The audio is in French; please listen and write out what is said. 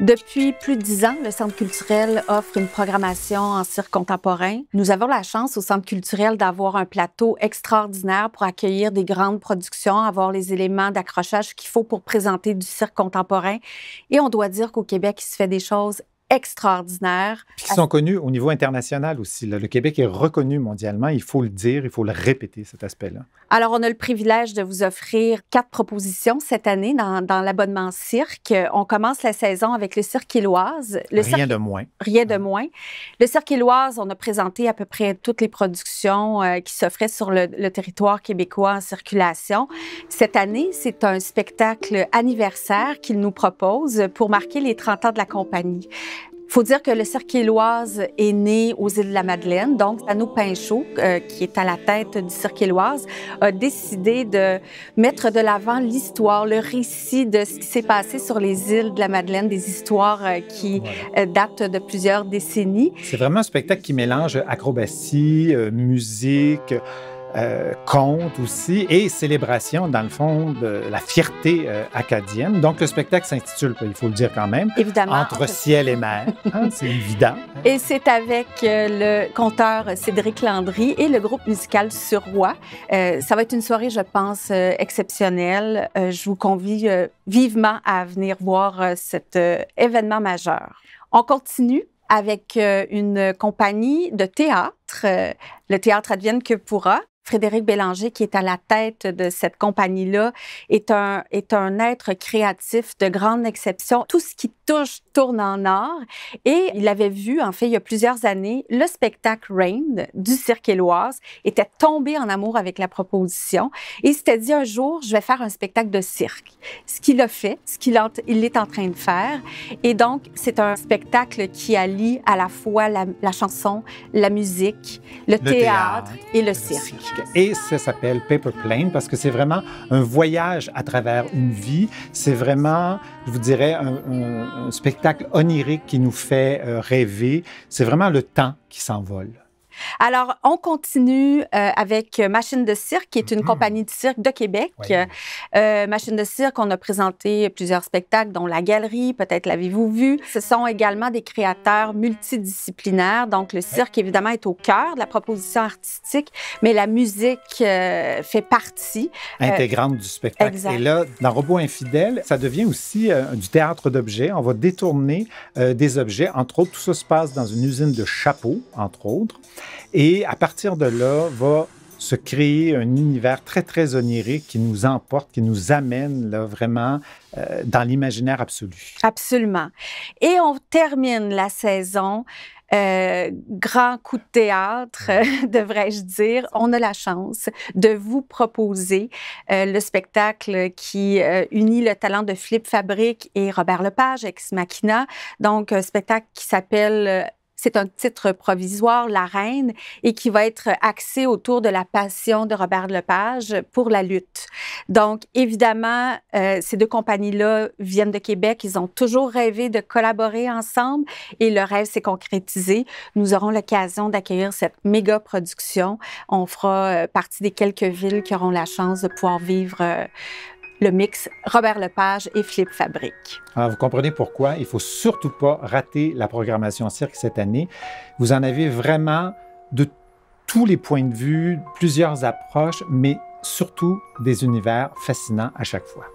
Depuis plus de 10 ans, le Centre culturel offre une programmation en cirque contemporain. Nous avons la chance au Centre culturel d'avoir un plateau extraordinaire pour accueillir des grandes productions, avoir les éléments d'accrochage qu'il faut pour présenter du cirque contemporain. Et on doit dire qu'au Québec, il se fait des choses extraordinaires. Puis qui sont connus au niveau international aussi. Là. Le Québec est reconnu mondialement. Il faut le dire, il faut le répéter, cet aspect-là. Alors, on a le privilège de vous offrir 4 propositions cette année dans l'abonnement cirque. On commence la saison avec le Cirque Éloise. Rien de moins. Rien de moins. Le Cirque Éloise, on a présenté à peu près toutes les productions qui s'offraient sur le territoire québécois en circulation. Cette année, c'est un spectacle anniversaire qu'il nous propose pour marquer les 30 ans de la compagnie. Il faut dire que le Cirque Éloise est né aux Îles-de-la-Madeleine. Donc, Anneau Pinchot, qui est à la tête du Cirque Éloise, a décidé de mettre de l'avant l'histoire, le récit de ce qui s'est passé sur les îles de la Madeleine, des histoires qui datent de plusieurs décennies. C'est vraiment un spectacle qui mélange acrobatie, musique, conte aussi et célébration, dans le fond, de la fierté acadienne. Donc, le spectacle s'intitule, il faut le dire quand même, évidemment, Entre ciel et mer. Hein, c'est évident. Et c'est avec le conteur Cédric Landry et le groupe musical Sur Roi. Ça va être une soirée, je pense, exceptionnelle. Je vous convie vivement à venir voir cet événement majeur. On continue avec une compagnie de théâtre, le Théâtre Advienne que pourra. Frédéric Bélanger, qui est à la tête de cette compagnie-là, est un être créatif de grande exception. Tout ce qui touche tourne en or. Et il avait vu, en fait, il y a plusieurs années, le spectacle Rain du Cirque Éloise, était tombé en amour avec la proposition. Et il s'était dit un jour, je vais faire un spectacle de cirque. Ce qu'il a fait, il est en train de faire. Et donc, c'est un spectacle qui allie à la fois la chanson, la musique, le théâtre et le cirque. Et ça s'appelle Paper Plane parce que c'est vraiment un voyage à travers une vie. C'est vraiment, je vous dirais, un spectacle onirique qui nous fait rêver. C'est vraiment le temps qui s'envole. Alors, on continue avec Machine de cirque, qui est une compagnie de cirque de Québec. Oui. Machine de cirque, on a présenté plusieurs spectacles, dont La Galerie, peut-être l'avez-vous vu. Ce sont également des créateurs multidisciplinaires. Donc, le cirque, évidemment, est au cœur de la proposition artistique, mais la musique fait partie. Intégrante du spectacle. Exact. Et là, dans Robot infidèle, ça devient aussi du théâtre d'objets. On va détourner des objets. Entre autres, tout ça se passe dans une usine de chapeaux, entre autres. Et à partir de là, va se créer un univers très, très onirique qui nous emporte, qui nous amène là, vraiment dans l'imaginaire absolu. Absolument. Et on termine la saison. Grand coup de théâtre, devrais-je dire. On a la chance de vous proposer le spectacle qui unit le talent de Philippe Fabrique et Robert Lepage, Ex Machina. Donc, un spectacle qui s'appelle... C'est un titre provisoire, La Reine, et qui va être axé autour de la passion de Robert Lepage pour la lutte. Donc, évidemment, ces deux compagnies-là viennent de Québec. Ils ont toujours rêvé de collaborer ensemble et le rêve s'est concrétisé. Nous aurons l'occasion d'accueillir cette méga production. On fera partie des quelques villes qui auront la chance de pouvoir vivre le mix Robert Lepage et Philippe Fabrique. Alors, vous comprenez pourquoi il ne faut surtout pas rater la programmation cirque cette année. Vous en avez vraiment de tous les points de vue, plusieurs approches, mais surtout des univers fascinants à chaque fois.